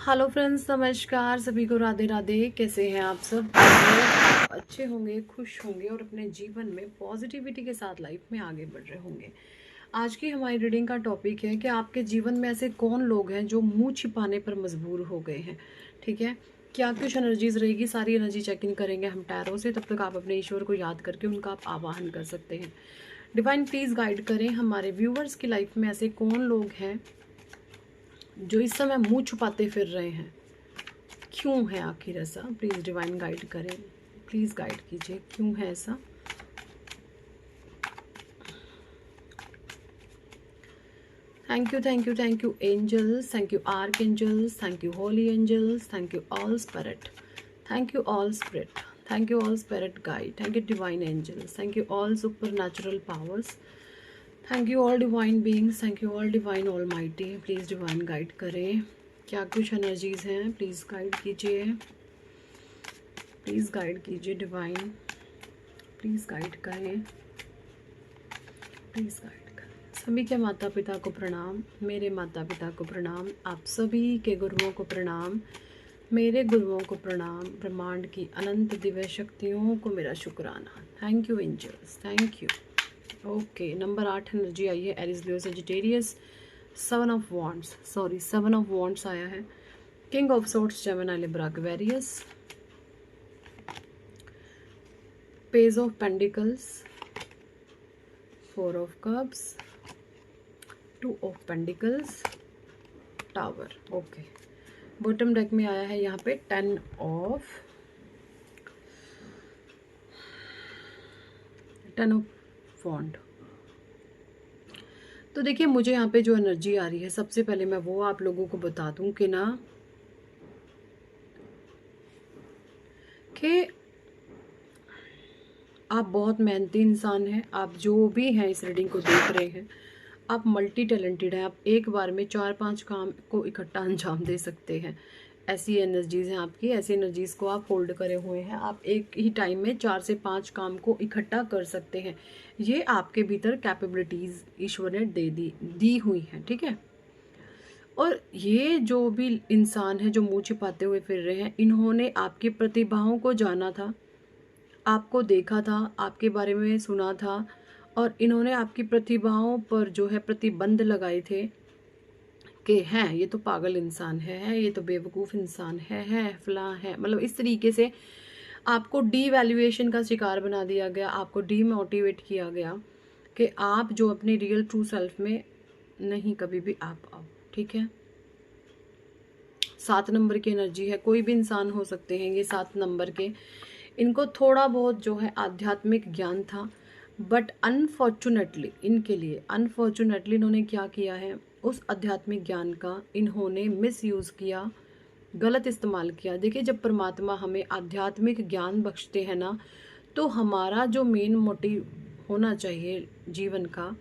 Hello friends, नमस्कार सभी को। राधे राधे। कैसे हैं आप सब? आप अच्छे होंगे, खुश होंगे और अपने जीवन में पॉजिटिविटी के साथ लाइफ में आगे बढ़ रहे होंगे। आज की हमारी रीडिंग का टॉपिक है कि आपके जीवन में ऐसे कौन लोग हैं जो मुंह छिपाने पर मजबूर हो गए हैं। ठीक है, क्या कुछ एनर्जीज रहेगी, सारी एनर्जी चेक इन करेंगे हम टैरो से। तब तक आप अपने ईश्वर को याद करके उनका आप आवाहन कर सकते हैं। डिवाइन प्लीज गाइड करें हमारे व्यूवर्स की लाइफ में ऐसे कौन लोग हैं जो इस समय मुंह छुपाते फिर रहे हैं, क्यों है आखिर ऐसा। प्लीज़ डिवाइन गाइड करें, प्लीज़ गाइड कीजिए क्यों है ऐसा। Thank you, thank you, thank you angels, thank you archangels, thank you holy angels, thank you all spirit, thank you all spirit, thank you all spirit guide, thank you divine angels, thank you all supernatural powers, thank you all divine beings, thank you all divine almighty. Please divine guide करें, क्या कुछ energies हैं please guide कीजिए, please guide कीजिए divine, please guide करें, please guide करें। सभी के माता पिता को प्रणाम, मेरे माता पिता को प्रणाम, आप सभी के गुरुओं को प्रणाम, मेरे गुरुओं को प्रणाम, ब्रह्मांड की अनंत दिव्य शक्तियों को मेरा शुक्राना। Thank you angels, thank you. Okay, number 8 energy आई है, Aries Leo Sagittarius, 7 of wands, sorry 7 of wands आया है, king of swords, Gemini, Libra, Aquarius, page of pentacles, 4 of cups, 2 of pentacles, tower. Okay, bottom deck में आया है यहाँ पे 10 of वॉन्ड। तो देखिए, मुझे यहाँ पे जो एनर्जी आ रही है, सबसे पहले मैं वो आप लोगों को बता दूं कि ना कि आप बहुत मेहनती इंसान हैं। आप जो भी हैं इस रीडिंग को देख रहे हैं, आप मल्टी टैलेंटेड हैं। आप एक बार में 4-5 काम को इकट्ठा अंजाम दे सकते हैं। ऐसी एनर्जीज हैं आपकी, ऐसी एनर्जीज को आप होल्ड करे हुए हैं। आप एक ही टाइम में 4 से 5 काम को इकट्ठा कर सकते हैं। ये आपके भीतर कैपेबिलिटीज ईश्वर ने दी हुई हैं। ठीक है, और ये जो भी इंसान है जो मुंह छिपाते हुए फिर रहे हैं, इन्होंने आपकी प्रतिभाओं को जाना था, आपको देखा था, आपके बारे में सुना था, और इन्होंने आपकी प्रतिभाओं पर जो है प्रतिबंध लगाए थे कि हैं ये तो पागल इंसान है, ये तो बेवकूफ़ इंसान है फलां है। मतलब इस तरीके से आपको डीवैल्यूएशन का शिकार बना दिया गया, आपको डीमोटिवेट किया गया कि आप जो अपने रियल ट्रू सेल्फ में नहीं कभी भी आप आओ। ठीक है, 7 नंबर की एनर्जी है, कोई भी इंसान हो सकते हैं ये 7 नंबर के। इनको थोड़ा बहुत जो है आध्यात्मिक ज्ञान था, बट अनफॉर्चुनेटली इनके लिए, अनफॉर्चुनेटली इन्होंने क्या किया है, उस आध्यात्मिक ज्ञान का इन्होंने मिसयूज़ किया, गलत इस्तेमाल किया। देखिए, जब परमात्मा हमें आध्यात्मिक ज्ञान बख्शते हैं ना, तो हमारा जो मेन मोटिव होना चाहिए जीवन का,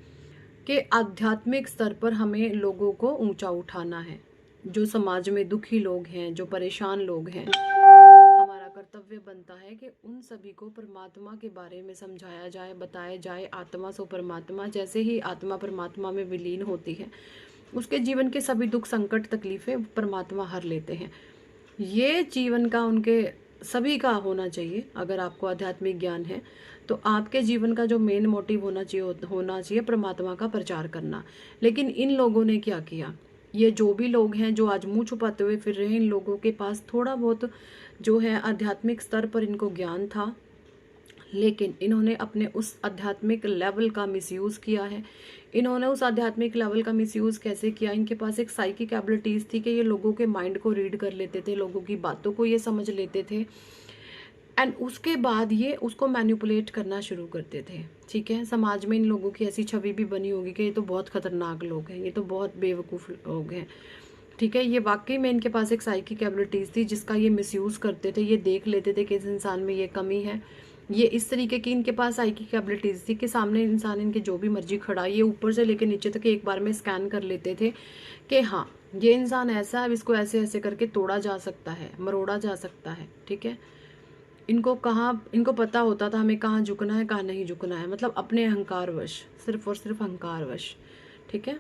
कि आध्यात्मिक स्तर पर हमें लोगों को ऊंचा उठाना है। जो समाज में दुखी लोग हैं, जो परेशान लोग हैं, हमारा कर्तव्य बनता है कि उन सभी को परमात्मा के बारे में समझाया जाए, बताया जाए। आत्मा सो परमात्मा, जैसे ही आत्मा परमात्मा में विलीन होती है, उसके जीवन के सभी दुख संकट तकलीफें परमात्मा हर लेते हैं। ये जीवन का उनके सभी का होना चाहिए। अगर आपको आध्यात्मिक ज्ञान है तो आपके जीवन का जो मेन मोटिव होना चाहिए परमात्मा का प्रचार करना। लेकिन इन लोगों ने क्या किया, ये जो भी लोग हैं जो आज मुंह छुपाते हुए फिर रहे हैं, इन लोगों के पास थोड़ा बहुत जो है आध्यात्मिक स्तर पर इनको ज्ञान था, लेकिन इन्होंने अपने उस आध्यात्मिक लेवल का मिसयूज़ किया है। इन्होंने उस आध्यात्मिक लेवल का मिसयूज़ कैसे किया, इनके पास एक साइकिक एबिलिटीज़ थी कि ये लोगों के माइंड को रीड कर लेते थे, लोगों की बातों को ये समझ लेते थे, एंड उसके बाद ये उसको मैनिपुलेट करना शुरू करते थे। ठीक है, समाज में इन लोगों की ऐसी छवि भी बनी होगी कि ये तो बहुत खतरनाक लोग हैं, ये तो बहुत बेवकूफ़ लोग हैं। ठीक है, ये वाकई में इनके पास एक साइकिक एबिलिटीज़ थी जिसका ये मिसयूज़ करते थे। ये देख लेते थे कि इस इंसान में ये कमी है, ये इस तरीके की इनके पास साइकिक एबिलिटीज़ थी कि सामने इंसान इनके जो भी मर्जी खड़ा, ये ऊपर से लेकर नीचे तक एक बार में स्कैन कर लेते थे कि हाँ ये इंसान ऐसा है, इसको ऐसे ऐसे करके तोड़ा जा सकता है, मरोड़ा जा सकता है। ठीक है, इनको पता होता था हमें कहाँ झुकना है, कहाँ नहीं झुकना है। मतलब अपने अहंकारवश, सिर्फ और सिर्फ अहंकारवश। ठीक है,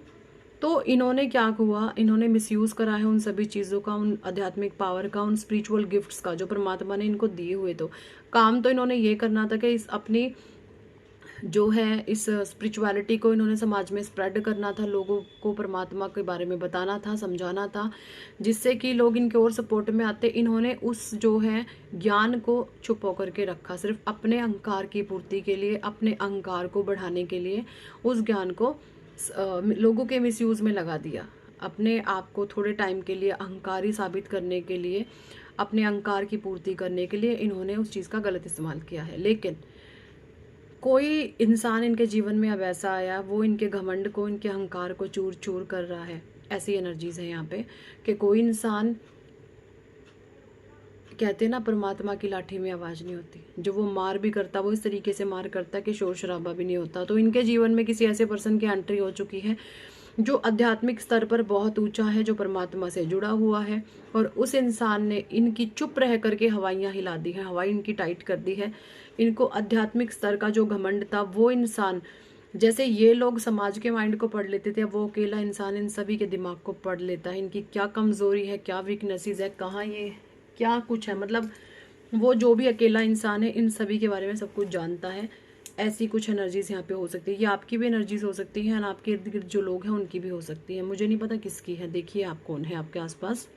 तो इन्होंने क्या हुआ, इन्होंने मिसयूज़ करा है उन सभी चीज़ों का, उन आध्यात्मिक पावर का, उन स्पिरिचुअल गिफ्ट्स का जो परमात्मा ने इनको दिए हुए। तो काम तो इन्होंने ये करना था कि इस अपनी जो है इस स्पिरिचुअलिटी को इन्होंने समाज में स्प्रेड करना था, लोगों को परमात्मा के बारे में बताना था, समझाना था, जिससे कि लोग इनके और सपोर्ट में आते। इन्होंने उस जो है ज्ञान को छुपा करके रखा, सिर्फ अपने अहंकार की पूर्ति के लिए, अपने अहंकार को बढ़ाने के लिए उस ज्ञान को लोगों के मिसयूज़ में लगा दिया। अपने आप को थोड़े टाइम के लिए अहंकारी साबित करने के लिए, अपने अहंकार की पूर्ति करने के लिए इन्होंने उस चीज़ का गलत इस्तेमाल किया है। लेकिन कोई इंसान इनके जीवन में अब ऐसा आया, वो इनके घमंड को, इनके अहंकार को चूर चूर कर रहा है। ऐसी एनर्जीज है यहाँ पे कि कोई इंसान, कहते हैं ना परमात्मा की लाठी में आवाज़ नहीं होती, जो वो मार भी करता वो इस तरीके से मार करता है कि शोर शराबा भी नहीं होता। तो इनके जीवन में किसी ऐसे पर्सन की एंट्री हो चुकी है जो आध्यात्मिक स्तर पर बहुत ऊंचा है, जो परमात्मा से जुड़ा हुआ है, और उस इंसान ने इनकी चुप रह करके हवाइयाँ हिला दी है, हवाई इनकी टाइट कर दी है। इनको आध्यात्मिक स्तर का जो घमंड था, वो इंसान, जैसे ये लोग समाज के माइंड को पढ़ लेते थे, वो अकेला इंसान इन सभी के दिमाग को पढ़ लेता है। इनकी क्या कमज़ोरी है, क्या वीकनेसेस है, कहाँ ये क्या कुछ है, मतलब वो जो भी अकेला इंसान है इन सभी के बारे में सब कुछ जानता है। ऐसी कुछ एनर्जीज यहाँ पे हो सकती है। ये आपकी भी एनर्जीज हो सकती हैं, और आपके इर्द गिर्द जो लोग हैं उनकी भी हो सकती है। मुझे नहीं पता किसकी है, देखिए आप कौन है आपके आसपास।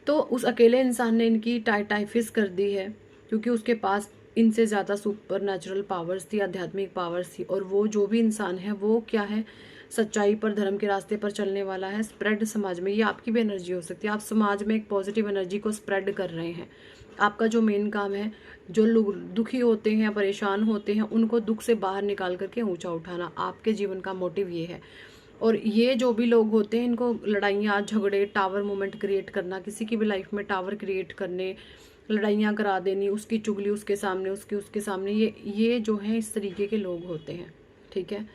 तो उस अकेले इंसान ने इनकी टाइफिस कर दी है, क्योंकि उसके पास इनसे ज़्यादा सुपर नेचुरल पावर्स थी, आध्यात्मिक पावर्स थी। और वो जो भी इंसान है वो क्या है, सच्चाई पर, धर्म के रास्ते पर चलने वाला है, स्प्रेड समाज में। ये आपकी भी एनर्जी हो सकती है। आप समाज में एक पॉजिटिव एनर्जी को स्प्रेड कर रहे हैं। आपका जो मेन काम है, जो लोग दुखी होते हैं, परेशान होते हैं, उनको दुख से बाहर निकाल करके ऊंचा उठाना, आपके जीवन का मोटिव ये है। और ये जो भी लोग होते हैं, इनको लड़ाइयाँ झगड़े, टावर मूवमेंट क्रिएट करना, किसी की भी लाइफ में टावर क्रिएट करने, लड़ाइयाँ करा देनी, उसकी चुगली उसके सामने, उसके सामने, ये जो है इस तरीके के लोग होते हैं, ठीक है।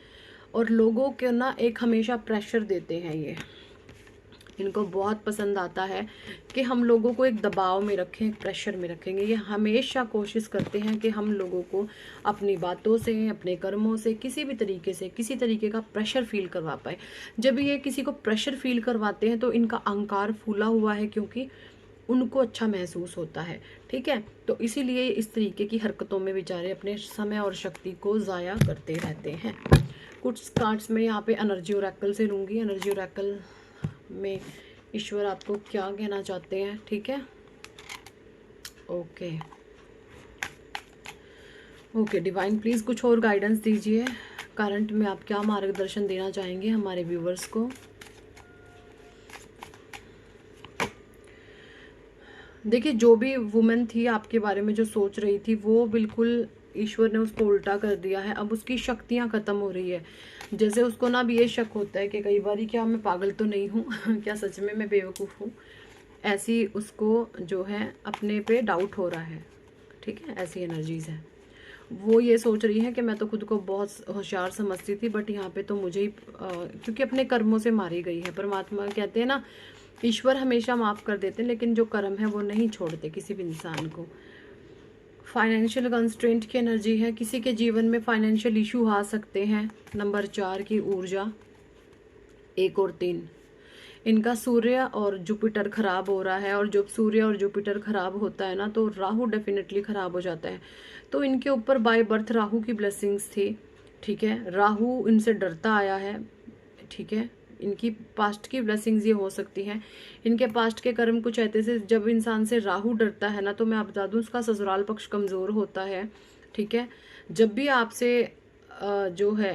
और लोगों के ना एक हमेशा प्रेशर देते हैं ये, इनको बहुत पसंद आता है कि हम लोगों को एक दबाव में रखें, एक प्रेशर में रखेंगे। ये हमेशा कोशिश करते हैं कि हम लोगों को अपनी बातों से, अपने कर्मों से, किसी भी तरीके से, किसी तरीके का प्रेशर फील करवा पाए। जब ये किसी को प्रेशर फील करवाते हैं तो इनका अहंकार फूला हुआ है, क्योंकि उनको अच्छा महसूस होता है, ठीक है। तो इसीलिए इस तरीके की हरकतों में बेचारे अपने समय और शक्ति को ज़ाया करते रहते हैं। कुछ कार्ड्स में यहाँ पे एनर्जी ओरेकल से लूँगी। एनर्जी ओरेकल में ईश्वर आपको क्या कहना चाहते हैं, ठीक है। ओके ओके डिवाइन प्लीज़ कुछ और गाइडेंस दीजिए। करंट में आप क्या मार्गदर्शन देना चाहेंगे हमारे व्यूवर्स को। देखिए, जो भी वुमेन थी आपके बारे में जो सोच रही थी, वो बिल्कुल ईश्वर ने उसको उल्टा कर दिया है। अब उसकी शक्तियाँ ख़त्म हो रही है। जैसे उसको ना अब ये शक होता है कि कई बार क्या मैं पागल तो नहीं हूँ क्या सच में मैं बेवकूफ़ हूँ, ऐसी उसको जो है अपने पे डाउट हो रहा है, ठीक है। ऐसी एनर्जीज़ है। वो ये सोच रही है कि मैं तो खुद को बहुत होशियार समझती थी, बट यहाँ पे तो मुझे ही क्योंकि अपने कर्मों से मारी गई है। परमात्मा कहते हैं ना, ईश्वर हमेशा माफ़ कर देते हैं, लेकिन जो कर्म है वो नहीं छोड़ते किसी भी इंसान को। फाइनेंशियल कंस्ट्रेंट की एनर्जी है, किसी के जीवन में फाइनेंशियल इशू आ सकते हैं। नंबर 4 की ऊर्जा, 1 और 3, इनका सूर्य और जुपिटर खराब हो रहा है। और जब सूर्य और जुपिटर खराब होता है ना, तो राहु डेफिनेटली खराब हो जाता है। तो इनके ऊपर बाय बर्थ राहु की ब्लेसिंग्स थी, ठीक है। राहु इनसे डरता आया है, ठीक है। इनकी पास्ट की ब्लेसिंग्स ये हो सकती हैं। इनके पास्ट के कर्म कुछ ऐसे से, जब इंसान से राहु डरता है ना, तो मैं आप बता दूँ उसका ससुराल पक्ष कमज़ोर होता है, ठीक है। जब भी आपसे जो है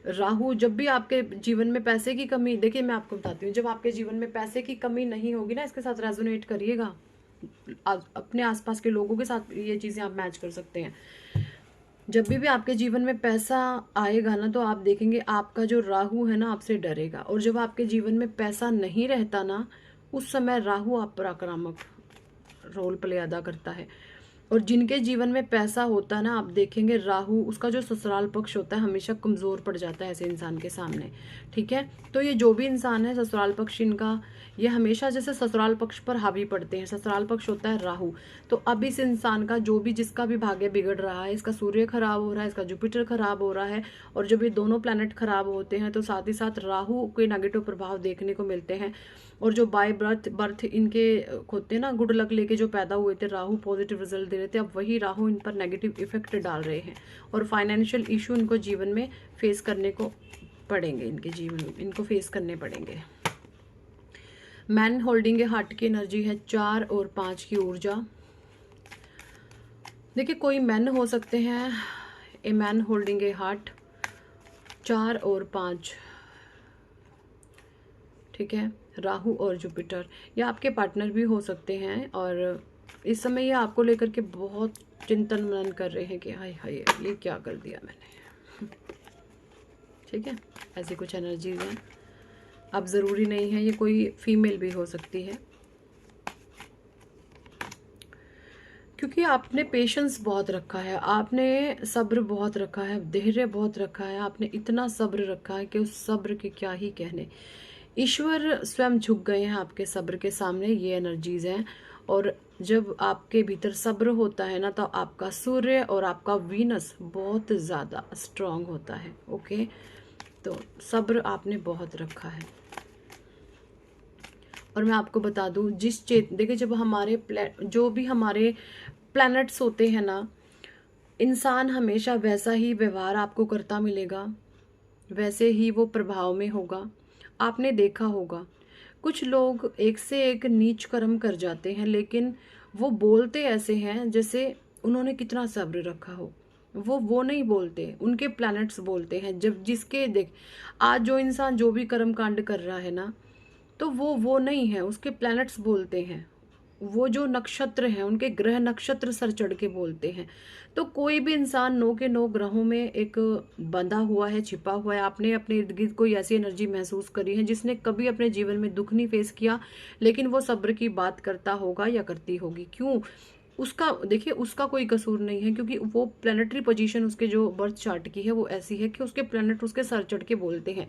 राहु, जब भी आपके जीवन में पैसे की कमी, देखिए मैं आपको बताती हूँ, जब आपके जीवन में पैसे की कमी नहीं होगी ना, इसके साथ रेजोनेट करिएगा, अपने आसपास के लोगों के साथ ये चीज़ें आप मैच कर सकते हैं। जब भी आपके जीवन में पैसा आएगा ना, तो आप देखेंगे आपका जो राहु है ना आपसे डरेगा। और जब आपके जीवन में पैसा नहीं रहता ना, उस समय राहु आप पर आक्रामक रोल प्ले अदा करता है। और जिनके जीवन में पैसा होता है ना, आप देखेंगे राहु उसका जो ससुराल पक्ष होता है हमेशा कमज़ोर पड़ जाता है ऐसे इंसान के सामने। ठीक है, तो ये जो भी इंसान है ससुराल पक्ष इनका, ये हमेशा जैसे ससुराल पक्ष पर हावी पड़ते हैं। ससुराल पक्ष होता है राहु। तो अब इस इंसान का जो भी, जिसका भी भाग्य बिगड़ रहा है, इसका सूर्य खराब हो रहा है, इसका जुपिटर खराब हो रहा है, और जब ये दोनों प्लैनेट खराब होते हैं तो साथ ही साथ राहु के नेगेटिव प्रभाव देखने को मिलते हैं। और जो बाय बर्थ इनके होते हैं ना, गुड लक लेके जो पैदा हुए थे, राहु पॉजिटिव रिजल्ट दे रहे थे, अब वही राहु इन पर नेगेटिव इफेक्ट डाल रहे हैं और फाइनेंशियल इशू इनको जीवन में फेस करने को पड़ेंगे। इनके जीवन में इनको फेस करने पड़ेंगे। मैन होल्डिंग ए हार्ट की एनर्जी है 4 और 5 की ऊर्जा। देखिए कोई मैन हो सकते हैं, a man holding A heart 4 और 5। ठीक है, राहु और जुपिटर, या आपके पार्टनर भी हो सकते हैं। और इस समय ये आपको लेकर के बहुत चिंतन मनन कर रहे हैं कि हाय हाय ये क्या कर दिया मैंने। ठीक है, ऐसी कुछ एनर्जीज हैं। अब ज़रूरी नहीं है, ये कोई फीमेल भी हो सकती है, क्योंकि आपने पेशेंस बहुत रखा है, आपने सब्र बहुत रखा है, धैर्य बहुत रखा है, आपने इतना सब्र रखा है कि उस सब्र के क्या ही कहने। ईश्वर स्वयं झुक गए हैं आपके सब्र के सामने, ये एनर्जीज हैं। और जब आपके भीतर सब्र होता है ना, तो आपका सूर्य और आपका वीनस बहुत ज़्यादा स्ट्रांग होता है। ओके, तो सब्र आपने बहुत रखा है। और मैं आपको बता दूं, देखिए जब हमारे जो भी हमारे प्लैनेट्स होते हैं ना, इंसान हमेशा वैसा ही व्यवहार आपको करता मिलेगा, वैसे ही वो प्रभाव में होगा। आपने देखा होगा कुछ लोग एक से एक नीच कर्म कर जाते हैं, लेकिन वो बोलते ऐसे हैं जैसे उन्होंने कितना सब्र रखा हो। वो नहीं बोलते, उनके प्लैनेट्स बोलते हैं। जब जिसके देख, आज जो इंसान जो भी कर्म कांड कर रहा है ना, तो वो नहीं है, उसके प्लैनेट्स बोलते हैं। वो जो नक्षत्र हैं उनके ग्रह नक्षत्र सर चढ़ के बोलते हैं। तो कोई भी इंसान 9 के 9 ग्रहों में एक बंधा हुआ है, छिपा हुआ है। आपने अपने इर्द गिर्द कोई ऐसी एनर्जी महसूस करी है जिसने कभी अपने जीवन में दुख नहीं फेस किया, लेकिन वो सब्र की बात करता होगा या करती होगी। क्यों? उसका देखिए, उसका कोई कसूर नहीं है, क्योंकि वो प्लानिटरी पोजीशन उसके जो बर्थ चार्ट की है वो ऐसी है कि उसके प्लैनेट उसके सर चढ़ के बोलते हैं।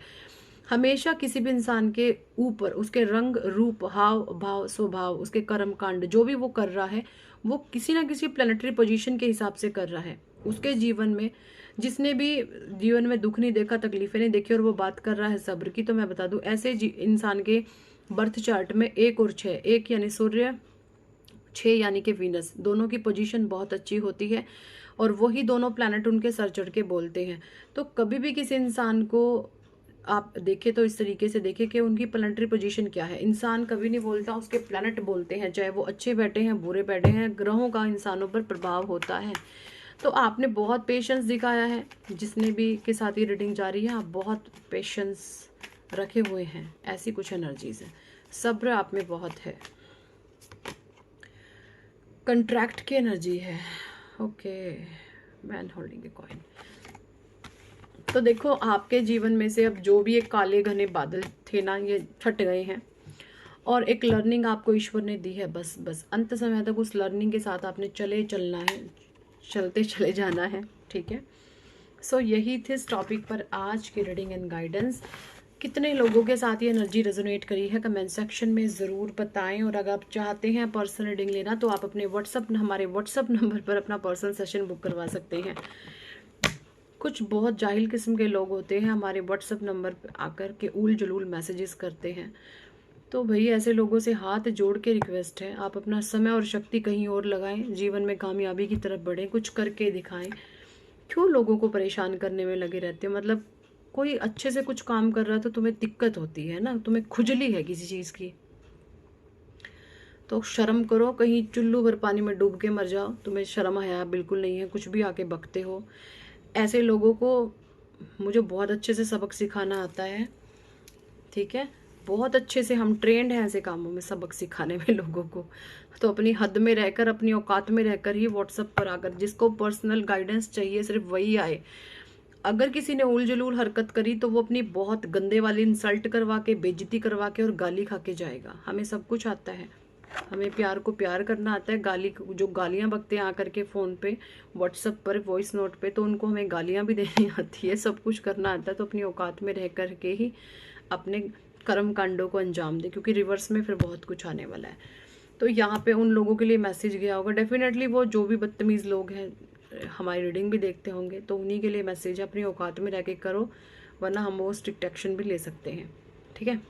हमेशा किसी भी इंसान के ऊपर उसके रंग रूप हाव भाव स्वभाव, उसके कर्म कांड जो भी वो कर रहा है, वो किसी ना किसी प्लैनेटरी पोजीशन के हिसाब से कर रहा है। उसके जीवन में जिसने भी जीवन में दुख नहीं देखा, तकलीफें नहीं देखी, और वो बात कर रहा है सब्र की, तो मैं बता दूं ऐसे इंसान के बर्थ चार्ट में 1 और 6, 1 यानी सूर्य, 6 यानी कि वीनस, दोनों की पोजीशन बहुत अच्छी होती है। और वही दोनों प्लैनेट उनके सर चढ़ के बोलते हैं। तो कभी भी किसी इंसान को आप देखें तो इस तरीके से देखें कि उनकी प्लैनेटरी पोजीशन क्या है। इंसान कभी नहीं बोलता, उसके प्लैनेट बोलते हैं, चाहे वो अच्छे बैठे हैं बुरे बैठे हैं, ग्रहों का इंसानों पर प्रभाव होता है। तो आपने बहुत पेशेंस दिखाया है, जिसने भी के साथ ये रीडिंग जारी है, आप बहुत पेशेंस रखे हुए हैं। ऐसी कुछ एनर्जीज है, सब्र आप में बहुत है। कंट्रैक्ट की एनर्जी है। Okay, man holding a coin. तो देखो आपके जीवन में से अब जो भी एक काले घने बादल थे ना, ये छट गए हैं, और एक लर्निंग आपको ईश्वर ने दी है। बस अंत समय तक उस लर्निंग के साथ आपने चलना है, चलते चले जाना है। ठीक है, सो यही थे इस टॉपिक पर आज की रीडिंग एंड गाइडेंस। कितने लोगों के साथ ये एनर्जी रेजोनेट करी है कमेंट सेक्शन में ज़रूर बताएं। और अगर आप चाहते हैं पर्सनल रीडिंग लेना, तो आप अपने हमारे व्हाट्सअप नंबर पर अपना पर्सनल सेशन बुक करवा सकते हैं। कुछ बहुत जाहिल किस्म के लोग होते हैं, हमारे व्हाट्सअप नंबर पर आकर के उल जलूल मैसेजेस करते हैं। तो भाई ऐसे लोगों से हाथ जोड़ के रिक्वेस्ट है, आप अपना समय और शक्ति कहीं और लगाएं, जीवन में कामयाबी की तरफ बढ़ें, कुछ करके दिखाएं। क्यों लोगों को परेशान करने में लगे रहते हो? मतलब कोई अच्छे से कुछ काम कर रहा है तो तुम्हें दिक्कत होती है ना, तुम्हें खुजली है किसी चीज़ की, तो शर्म करो, कहीं चुल्लू भर पानी में डूब के मर जाओ। तुम्हें शर्म हया बिल्कुल नहीं है, कुछ भी आके बकते हो। ऐसे लोगों को मुझे बहुत अच्छे से सबक सिखाना आता है। ठीक है, बहुत अच्छे से हम ट्रेंड हैं ऐसे कामों में, सबक सिखाने में लोगों को। तो अपनी हद में रहकर, अपनी औकात में रहकर ही व्हाट्सएप पर आकर, जिसको पर्सनल गाइडेंस चाहिए सिर्फ वही आए। अगर किसी ने उल जलूल हरकत करी तो वो अपनी बहुत गंदे वाली इंसल्ट करवा के, बेइज्जती करवा के और गाली खा के जाएगा। हमें सब कुछ आता है, हमें प्यार को प्यार करना आता है, जो गालियाँ बकते हैं आकर के फ़ोन पे, व्हाट्सएप पर, वॉइस नोट पे, तो उनको हमें गालियाँ भी देनी आती है, सब कुछ करना आता है। तो अपनी औकात में रह कर के ही अपने कर्म कांडों को अंजाम दे, क्योंकि रिवर्स में फिर बहुत कुछ आने वाला है। तो यहाँ पे उन लोगों के लिए मैसेज गया होगा डेफिनेटली, वो जो भी बदतमीज़ लोग हैं हमारी रीडिंग भी देखते होंगे, तो उन्हीं के लिए मैसेज है, अपनी औकात में रह के करो, वरना हम वो स्ट्रिक्ट एक्शन भी ले सकते हैं। ठीक है।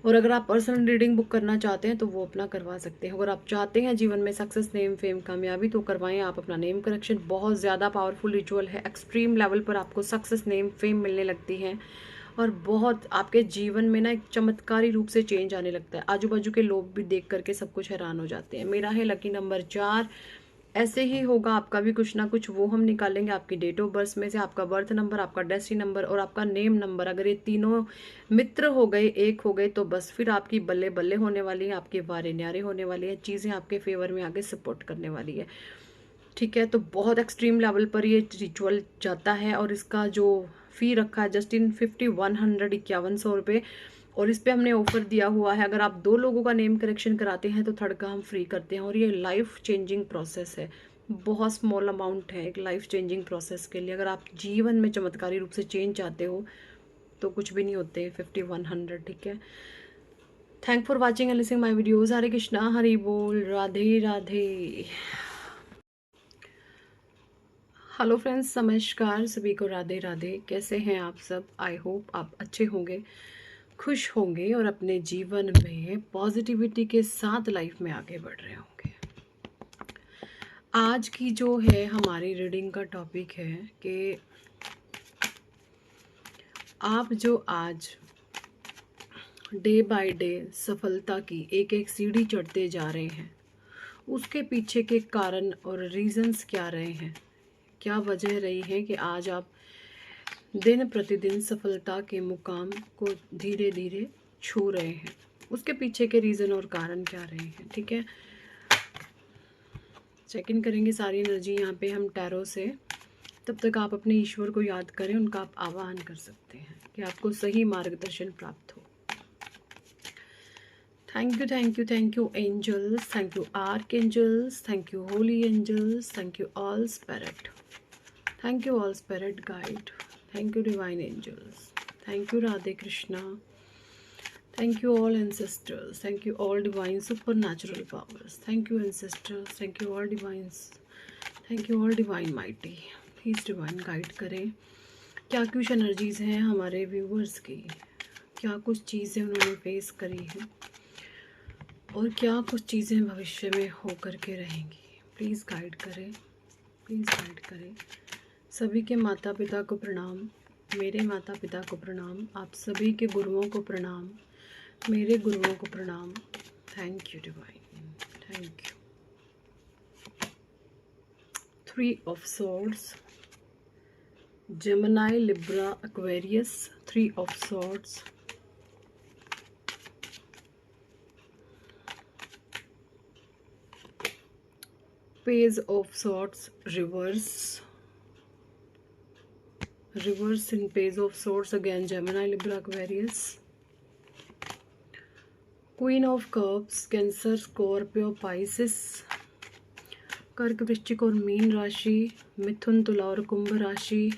और अगर आप पर्सनल रीडिंग बुक करना चाहते हैं तो वो अपना करवा सकते हैं। अगर आप चाहते हैं जीवन में सक्सेस, नेम, फेम, कामयाबी, तो करवाएं आप अपना नेम करेक्शन। बहुत ज़्यादा पावरफुल रिचुअल है, एक्सट्रीम लेवल पर आपको सक्सेस, नेम, फेम मिलने लगती है और बहुत आपके जीवन में ना एक चमत्कारी रूप से चेंज आने लगता है। आजू बाजू के लोग भी देख करके सब कुछ हैरान हो जाते हैं। मेरा है लकी नंबर 4। ऐसे ही होगा आपका भी कुछ ना कुछ, वो हम निकालेंगे आपकी डेट ऑफ बर्थ में से, आपका बर्थ नंबर, आपका डेस्टिनी नंबर और आपका नेम नंबर। अगर ये तीनों मित्र हो गए, एक हो गए, तो बस फिर आपकी बल्ले बल्ले होने वाली है, आपके वारे न्यारे होने वाली है, चीज़ें आपके फेवर में आगे सपोर्ट करने वाली है। ठीक है। तो बहुत एक्सट्रीम लेवल पर ये रिचुअल जाता है और इसका जो फ़ी रखा है जस्ट इन 5151 रुपये, और इस पे हमने ऑफर दिया हुआ है, अगर आप 2 लोगों का नेम करेक्शन कराते हैं तो थर्ड का हम फ्री करते हैं। और ये लाइफ चेंजिंग प्रोसेस है, बहुत स्मॉल अमाउंट है एक लाइफ चेंजिंग प्रोसेस के लिए। अगर आप जीवन में चमत्कारी रूप से चेंज चाहते हो तो कुछ भी नहीं होते 5100। ठीक है। Thank for watching and listening my videos. Hare Krishna, Hari बोल, राधे राधे। हेलो फ्रेंड्स, नमस्कार सभी को, राधे राधे। कैसे हैं आप सब? आई होप आप अच्छे होंगे, खुश होंगे और अपने जीवन में पॉजिटिविटी के साथ लाइफ में आगे बढ़ रहे होंगे। आज की जो है हमारी रीडिंग का टॉपिक है कि आप जो आज डे बाय डे सफलता की एक एक सीढ़ी चढ़ते जा रहे हैं, उसके पीछे के कारण और रीजंस क्या रहे हैं, क्या वजह रही है कि आज आप दिन प्रतिदिन सफलता के मुकाम को धीरे धीरे छू रहे हैं, उसके पीछे के रीज़न और कारण क्या रहे हैं। ठीक है। चेक इन करेंगे सारी एनर्जी यहाँ पे हम टैरो से। तब तक आप अपने ईश्वर को याद करें, उनका आप आवाहन कर सकते हैं कि आपको सही मार्गदर्शन प्राप्त हो। Thank you, thank you, thank you angels, thank you archangels, thank you holy angels, thank you all spirit, thank you all spirit guide, thank you divine angels, thank you Radhe Krishna, thank you all ancestors, thank you all divine supernatural powers, thank you ancestors, thank you all divines, thank you all divine mighty। Please divine guide करें क्या कुछ energies हैं हमारे viewers की, क्या कुछ चीज़ें उन्होंने फेस करी हैं और क्या कुछ चीज़ें भविष्य में हो कर के रहेंगी। प्लीज़ गाइड करें, प्लीज़ गाइड करें। सभी के माता पिता को प्रणाम, मेरे माता पिता को प्रणाम, आप सभी के गुरुओं को प्रणाम, मेरे गुरुओं को प्रणाम। Thank you divine, thank you. 3 of Swords, Gemini, Libra, Aquarius, 3 of Swords, Page of Swords, reverse in Page of Swords again, Gemini, Libra, Aquarius, Queen of Cups, Cancer, Scorpio, Pisces, कर्क, वृश्चिक और मीन राशि, मिथुन, तुला और कुंभ राशि,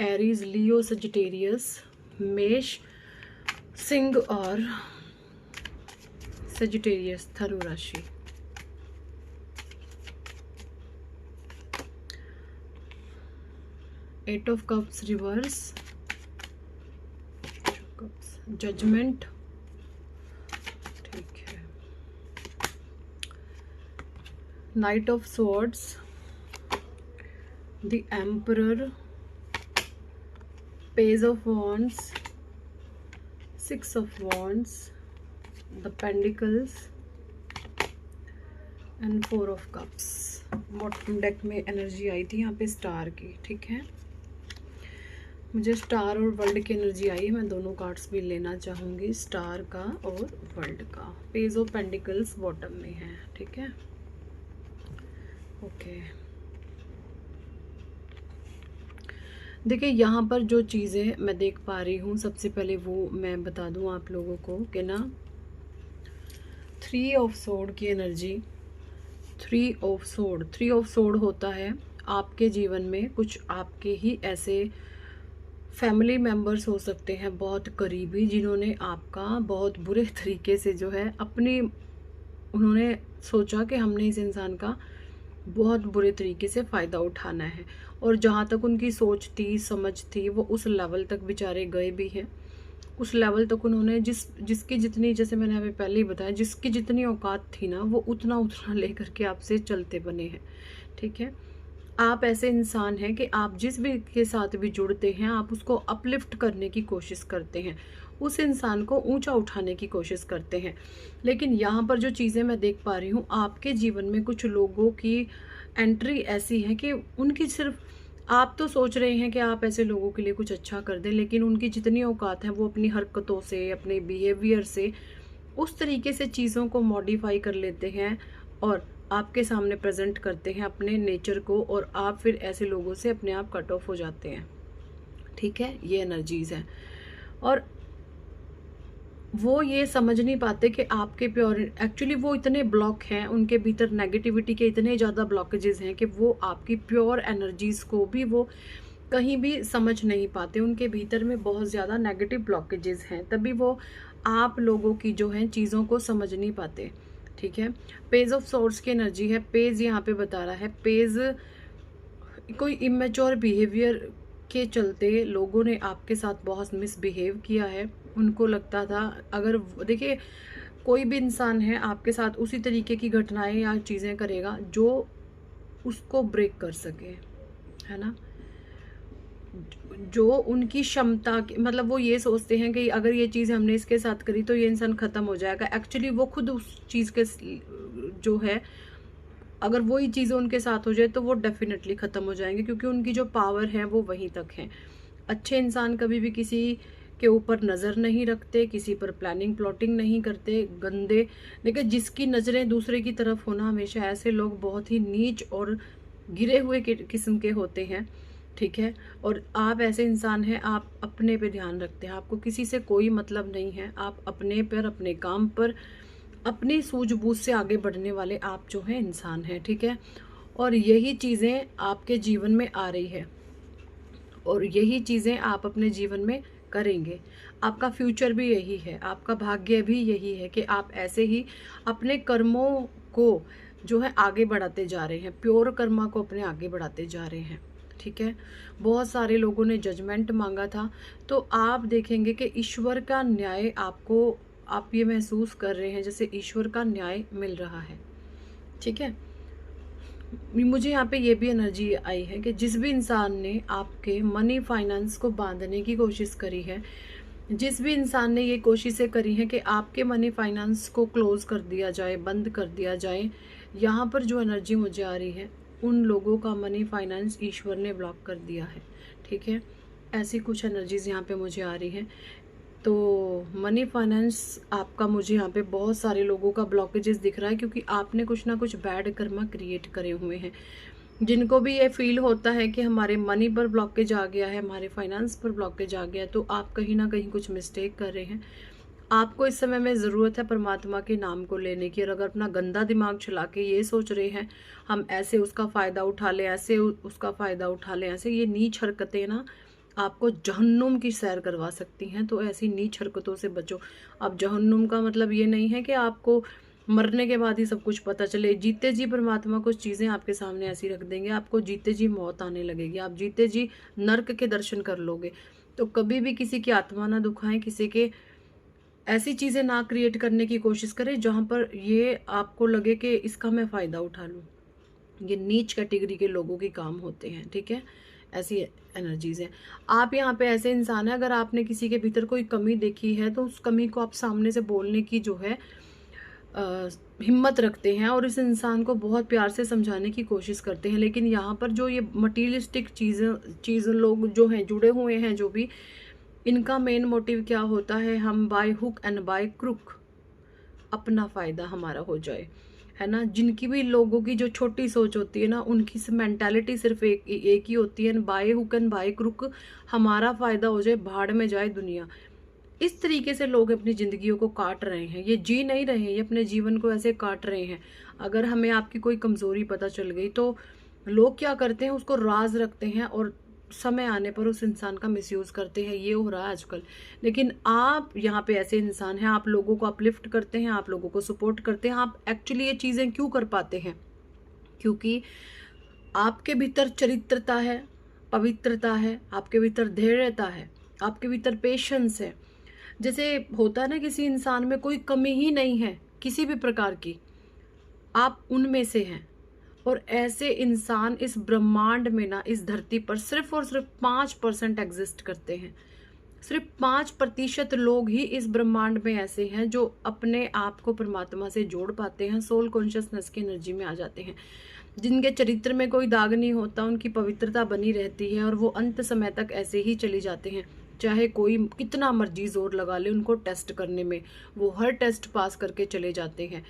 Aries, लियो, Sagittarius, मेष, सिंह और Sagittarius, धनु राशि। Eight of cups reverse, judgement, ठीक है, knight of swords, the emperor, page of wands, 6 of wands, the pentacles and 4 of cups. Bottom deck में एनर्जी आई थी यहाँ पे स्टार की। ठीक है, मुझे स्टार और वर्ल्ड की एनर्जी आई है, मैं दोनों कार्ड्स भी लेना चाहूँगी, स्टार का और वर्ल्ड का। पेज ऑफ पेंडिकल्स बॉटम में है। ठीक है, ओके। देखिए यहाँ पर जो चीज़ें मैं देख पा रही हूँ, सबसे पहले वो मैं बता दूँ आप लोगों को कि ना, 3 ऑफ सोर्ड की एनर्जी, 3 ऑफ सोर्ड होता है आपके जीवन में कुछ आपके ही ऐसे फैमिली मेम्बर्स हो सकते हैं बहुत करीबी, जिन्होंने आपका बहुत बुरे तरीके से जो है अपनी, उन्होंने सोचा कि हमने इस इंसान का बहुत बुरे तरीके से फ़ायदा उठाना है, और जहाँ तक उनकी सोच थी, समझ थी, वो उस लेवल तक बेचारे गए भी हैं। उस लेवल तक उन्होंने जिसकी जितनी, जैसे मैंने अभी पहले ही बताया, जिसकी जितनी औकात थी ना, वो उतना उतना लेकर के आपसे चलते बने हैं। ठीक है, आप ऐसे इंसान हैं कि आप जिस भी के साथ भी जुड़ते हैं, आप उसको अपलिफ्ट करने की कोशिश करते हैं, उस इंसान को ऊंचा उठाने की कोशिश करते हैं। लेकिन यहाँ पर जो चीज़ें मैं देख पा रही हूँ, आपके जीवन में कुछ लोगों की एंट्री ऐसी है कि उनकी सिर्फ, आप तो सोच रहे हैं कि आप ऐसे लोगों के लिए कुछ अच्छा कर दें, लेकिन उनकी जितनी औकात है वो अपनी हरकतों से, अपने बिहेवियर से उस तरीके से चीज़ों को मॉडिफाई कर लेते हैं और आपके सामने प्रेजेंट करते हैं अपने नेचर को, और आप फिर ऐसे लोगों से अपने आप कट ऑफ हो जाते हैं। ठीक है, ये एनर्जीज हैं। और वो ये समझ नहीं पाते कि आपके प्योर, एक्चुअली वो इतने ब्लॉक हैं, उनके भीतर नेगेटिविटी के इतने ज़्यादा ब्लॉकेजेस हैं कि वो आपकी प्योर एनर्जीज को भी वो कहीं भी समझ नहीं पाते। उनके भीतर में बहुत ज़्यादा नेगेटिव ब्लॉकेजेस हैं, तभी वो आप लोगों की जो है चीज़ों को समझ नहीं पाते। ठीक है, पेज ऑफ सोर्स की एनर्जी है। पेज यहाँ पे बता रहा है, पेज कोई इमेच्योर बिहेवियर के चलते लोगों ने आपके साथ बहुत मिसबिहेव किया है। उनको लगता था, अगर देखिए कोई भी इंसान है आपके साथ उसी तरीके की घटनाएं या चीज़ें करेगा जो उसको ब्रेक कर सके, है ना, जो उनकी क्षमता मतलब वो ये सोचते हैं कि अगर ये चीज़ हमने इसके साथ करी तो ये इंसान ख़त्म हो जाएगा। एक्चुअली वो खुद उस चीज़ के जो है, अगर वही चीज़ें उनके साथ हो जाए तो वो डेफिनेटली ख़त्म हो जाएंगे, क्योंकि उनकी जो पावर है वो वहीं तक है। अच्छे इंसान कभी भी किसी के ऊपर नज़र नहीं रखते, किसी पर प्लानिंग प्लॉटिंग नहीं करते, गंदे, लेकिन जिसकी नज़रें दूसरे की तरफ होना, हमेशा ऐसे लोग बहुत ही नीच और गिरे हुए किस्म के होते हैं। ठीक है, और आप ऐसे इंसान हैं, आप अपने पे ध्यान रखते हैं, आपको किसी से कोई मतलब नहीं है, आप अपने पर, अपने काम पर, अपनी सूझबूझ से आगे बढ़ने वाले आप जो हैं इंसान हैं। ठीक है, और यही चीज़ें आपके जीवन में आ रही है और यही चीज़ें आप अपने जीवन में करेंगे। आपका फ्यूचर भी यही है, आपका भाग्य भी यही है कि आप ऐसे ही अपने कर्मों को जो है आगे बढ़ाते जा रहे हैं, प्योर कर्मा को अपने आगे बढ़ाते जा रहे हैं। ठीक है, बहुत सारे लोगों ने जजमेंट मांगा था, तो आप देखेंगे कि ईश्वर का न्याय आपको, आप ये महसूस कर रहे हैं जैसे ईश्वर का न्याय मिल रहा है। ठीक है, मुझे यहाँ पे ये भी एनर्जी आई है कि जिस भी इंसान ने आपके मनी फाइनेंस को बांधने की कोशिश करी है, जिस भी इंसान ने ये कोशिशें करी हैं कि आपके मनी फाइनेंस को क्लोज कर दिया जाए, बंद कर दिया जाए, यहाँ पर जो एनर्जी मुझे आ रही है, उन लोगों का मनी फाइनेंस ईश्वर ने ब्लॉक कर दिया है। ठीक है, ऐसी कुछ एनर्जीज यहाँ पे मुझे आ रही हैं। तो मनी फाइनेंस आपका, मुझे यहाँ पे बहुत सारे लोगों का ब्लॉकेजेस दिख रहा है, क्योंकि आपने कुछ ना कुछ बैड कर्मा क्रिएट करे हुए हैं। जिनको भी ये फील होता है कि हमारे मनी पर ब्लॉकेज आ गया है, हमारे फाइनेंस पर ब्लॉकेज आ गया है, तो आप कहीं ना कहीं कुछ मिस्टेक कर रहे हैं। आपको इस समय में ज़रूरत है परमात्मा के नाम को लेने की, और अगर अपना गंदा दिमाग चला के ये सोच रहे हैं हम ऐसे उसका फ़ायदा उठा लें, ऐसे उसका फ़ायदा उठा लें, ऐसे, ये नीच हरकतें ना आपको जहन्नुम की सैर करवा सकती हैं। तो ऐसी नीच हरकतों से बचो। अब जहन्नुम का मतलब ये नहीं है कि आपको मरने के बाद ही सब कुछ पता चले। जीते जी परमात्मा कुछ चीज़ें आपके सामने ऐसी रख देंगे, आपको जीते जी मौत आने लगेगी, आप जीते जी नर्क के दर्शन कर लोगे। तो कभी भी किसी की आत्मा ना दुखाएं, किसी के ऐसी चीज़ें ना क्रिएट करने की कोशिश करें जहाँ पर ये आपको लगे कि इसका मैं फ़ायदा उठा लूँ। ये नीच कैटेगरी के लोगों के काम होते हैं। ठीक है, ऐसी एनर्जीज हैं। आप यहाँ पे ऐसे इंसान हैं, अगर आपने किसी के भीतर कोई कमी देखी है तो उस कमी को आप सामने से बोलने की जो है हिम्मत रखते हैं, और इस इंसान को बहुत प्यार से समझाने की कोशिश करते हैं। लेकिन यहाँ पर जो ये मटीरियलिस्टिक चीज़ लोग जो हैं जुड़े हुए हैं, जो भी इनका मेन मोटिव क्या होता है, हम by hook and by crook अपना फ़ायदा हमारा हो जाए, है ना, जिनकी भी लोगों की जो छोटी सोच होती है ना, उनकी मेंटालिटी सिर्फ एक ही होती है, by hook and by crook, हमारा फायदा हो जाए, भाड़ में जाए दुनिया। इस तरीके से लोग अपनी जिंदगियों को काट रहे हैं, ये जी नहीं रहे हैं, ये अपने जीवन को ऐसे काट रहे हैं। अगर हमें आपकी कोई कमजोरी पता चल गई तो लोग क्या करते हैं, उसको राज रखते हैं और समय आने पर उस इंसान का मिसयूज करते हैं। ये हो रहा है आजकल। लेकिन आप यहाँ पे ऐसे इंसान हैं, आप लोगों को अपलिफ्ट करते हैं, आप लोगों को सपोर्ट करते हैं। आप एक्चुअली ये चीजें क्यों कर पाते हैं? क्योंकि आपके भीतर चरित्रता है, पवित्रता है, आपके भीतर धैर्यता है, आपके भीतर पेशेंस है। जैसे होता है ना, किसी इंसान में कोई कमी ही नहीं है किसी भी प्रकार की, आप उनमें से हैं। और ऐसे इंसान इस ब्रह्मांड में ना, इस धरती पर सिर्फ और सिर्फ 5% एग्जिस्ट करते हैं। सिर्फ 5% लोग ही इस ब्रह्मांड में ऐसे हैं जो अपने आप को परमात्मा से जोड़ पाते हैं, सोल कॉन्शियसनेस की एनर्जी में आ जाते हैं, जिनके चरित्र में कोई दाग नहीं होता, उनकी पवित्रता बनी रहती है और वो अंत समय तक ऐसे ही चली जाते हैं। चाहे कोई कितना मर्जी जोर लगा ले उनको टेस्ट करने में, वो हर टेस्ट पास करके चले जाते हैं।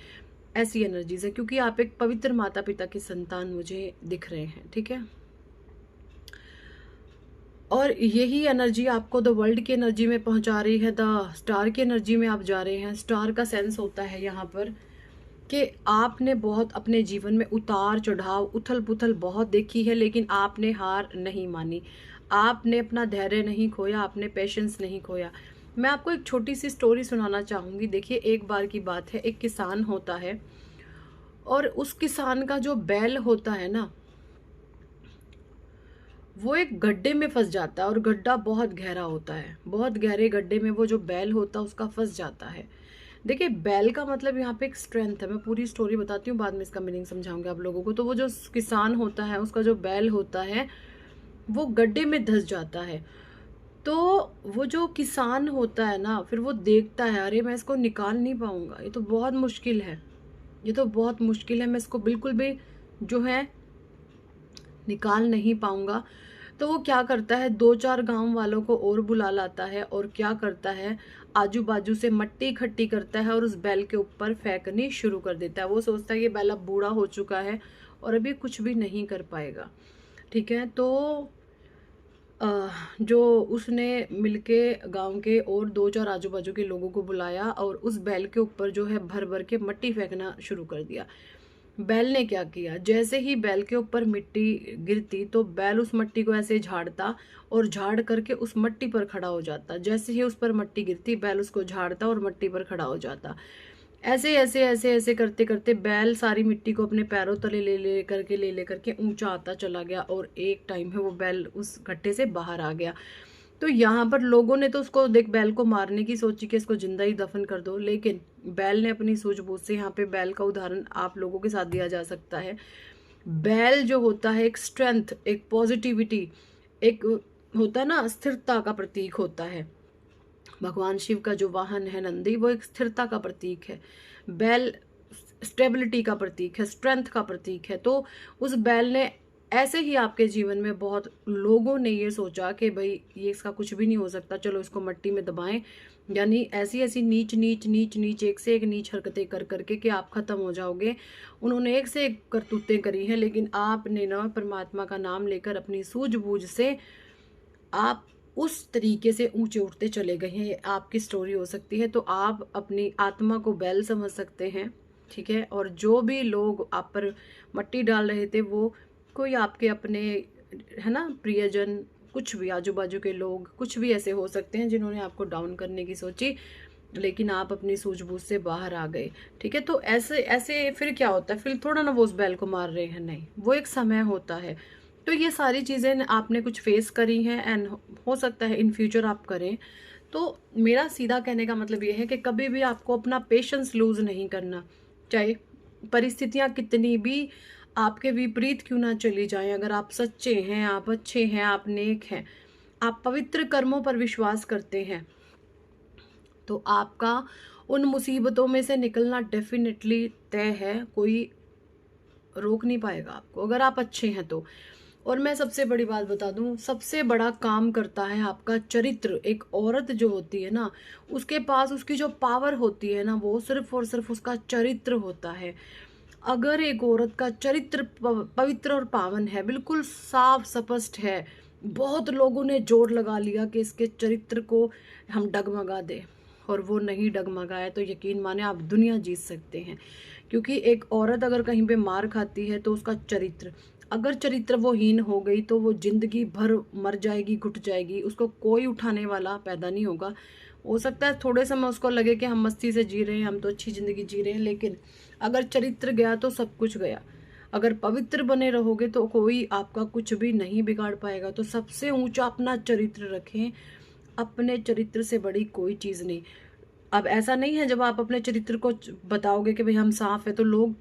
ऐसी एनर्जीज है, क्योंकि आप एक पवित्र माता पिता की संतान मुझे दिख रहे हैं, ठीक है। और यही एनर्जी आपको द वर्ल्ड की एनर्जी में पहुंचा रही है, द स्टार की एनर्जी में आप जा रहे हैं। स्टार का सेंस होता है यहाँ पर कि आपने बहुत अपने जीवन में उतार चढ़ाव, उथल पुथल बहुत देखी है, लेकिन आपने हार नहीं मानी, आपने अपना धैर्य नहीं खोया, आपने पेशेंस नहीं खोया। मैं आपको एक छोटी सी स्टोरी सुनाना चाहूंगी। देखिए, एक बार की बात है, एक किसान होता है और उस किसान का जो बैल होता है ना, वो एक गड्ढे में फंस जाता है और गड्ढा बहुत गहरा होता है। बहुत गहरे गड्ढे में वो जो बैल होता है उसका फंस जाता है। देखिए, बैल का मतलब यहाँ पे एक स्ट्रेंथ है। मैं पूरी स्टोरी बताती हूँ, बाद में इसका मीनिंग समझाऊंगी आप लोगों को। तो वो जो किसान होता है, उसका जो बैल होता है वो गड्ढे में धंस जाता है। तो वो जो किसान होता है ना, फिर वो देखता है, अरे मैं इसको निकाल नहीं पाऊंगा, ये तो बहुत मुश्किल है, ये तो बहुत मुश्किल है, मैं इसको बिल्कुल भी जो है निकाल नहीं पाऊंगा। तो वो क्या करता है, 2-4 गांव वालों को और बुला लाता है और क्या करता है, आजू बाजू से मट्टी इकट्ठी करता है और उस बैल के ऊपर फेंकनी शुरू कर देता है। वो सोचता है कि बैल अब बूढ़ा हो चुका है और अभी कुछ भी नहीं कर पाएगा, ठीक है। तो जो उसने मिलके गांव के और 2-4 आजू बाजू के लोगों को बुलाया और उस बैल के ऊपर जो है भर भर के मट्टी फेंकना शुरू कर दिया। बैल ने क्या किया, जैसे ही बैल के ऊपर मिट्टी गिरती तो बैल उस मट्टी को ऐसे झाड़ता और झाड़ करके उस मट्टी पर खड़ा हो जाता। जैसे ही उस पर मट्टी गिरती, बैल उसको झाड़ता और मट्टी पर खड़ा हो जाता। ऐसे ऐसे ऐसे ऐसे करते करते बैल सारी मिट्टी को अपने पैरों तले ले ले करके ऊंचा आता चला गया और एक टाइम में वो बैल उस गड्ढे से बाहर आ गया। तो यहाँ पर लोगों ने तो उसको देख बैल को मारने की सोची कि इसको जिंदा ही दफन कर दो, लेकिन बैल ने अपनी सूझबूझ से, यहाँ पे बैल का उदाहरण आप लोगों के साथ दिया जा सकता है। बैल जो होता है एक स्ट्रेंथ, एक पॉजिटिविटी, एक होता है ना, स्थिरता का प्रतीक होता है। भगवान शिव का जो वाहन है नंदी, वो एक स्थिरता का प्रतीक है। बैल स्टेबिलिटी का प्रतीक है, स्ट्रेंथ का प्रतीक है। तो उस बैल ने ऐसे ही आपके जीवन में बहुत लोगों ने ये सोचा कि भाई ये इसका कुछ भी नहीं हो सकता, चलो इसको मट्टी में दबाएं, यानी ऐसी ऐसी नीच नीच नीच नीच, एक से एक नीच हरकतें कर करके कि आप खत्म हो जाओगे। उन्होंने एक से एक करतूतें करी हैं, लेकिन आपने ना परमात्मा का नाम लेकर अपनी सूझबूझ से आप उस तरीके से ऊंचे उठते चले गए हैं। ये आपकी स्टोरी हो सकती है। तो आप अपनी आत्मा को बैल समझ सकते हैं, ठीक है। और जो भी लोग आप पर मट्टी डाल रहे थे, वो कोई आपके अपने, है ना, प्रियजन, कुछ भी आजू बाजू के लोग, कुछ भी ऐसे हो सकते हैं जिन्होंने आपको डाउन करने की सोची, लेकिन आप अपनी सूझबूझ से बाहर आ गए, ठीक है। तो ऐसे ऐसे फिर क्या होता है, फिर थोड़ा ना वो उस बैल को मार रहे हैं, नहीं, वो एक समय होता है। तो ये सारी चीज़ें आपने कुछ फेस करी हैं एंड हो सकता है इन फ्यूचर आप करें। तो मेरा सीधा कहने का मतलब ये है कि कभी भी आपको अपना पेशेंस लूज नहीं करना, चाहे परिस्थितियां कितनी भी आपके विपरीत क्यों ना चली जाएं। अगर आप सच्चे हैं, आप अच्छे हैं, आप नेक हैं, आप पवित्र कर्मों पर विश्वास करते हैं, तो आपका उन मुसीबतों में से निकलना डेफिनेटली तय है। कोई रोक नहीं पाएगा आपको, अगर आप अच्छे हैं तो। और मैं सबसे बड़ी बात बता दूं, सबसे बड़ा काम करता है आपका चरित्र। एक औरत जो होती है ना, उसके पास उसकी जो पावर होती है ना, वो सिर्फ और सिर्फ उसका चरित्र होता है। अगर एक औरत का चरित्र पवित्र और पावन है, बिल्कुल साफ स्पष्ट है, बहुत लोगों ने जोर लगा लिया कि इसके चरित्र को हम डगमगा दें, और वो नहीं डगमगाए, तो यकीन माने आप दुनिया जीत सकते हैं। क्योंकि एक औरत अगर कहीं पे मार खाती है तो उसका चरित्र, अगर चरित्र वो हीन हो गई तो वो जिंदगी भर मर जाएगी, घुट जाएगी, उसको कोई उठाने वाला पैदा नहीं होगा। हो सकता है थोड़े समय उसको लगे कि हम मस्ती से जी रहे हैं, हम तो अच्छी ज़िंदगी जी रहे हैं, लेकिन अगर चरित्र गया तो सब कुछ गया। अगर पवित्र बने रहोगे तो कोई आपका कुछ भी नहीं बिगाड़ पाएगा। तो सबसे ऊंचा अपना चरित्र रखें, अपने चरित्र से बड़ी कोई चीज़ नहीं। अब ऐसा नहीं है जब आप अपने चरित्र को बताओगे कि भाई हम साफ है, तो लोग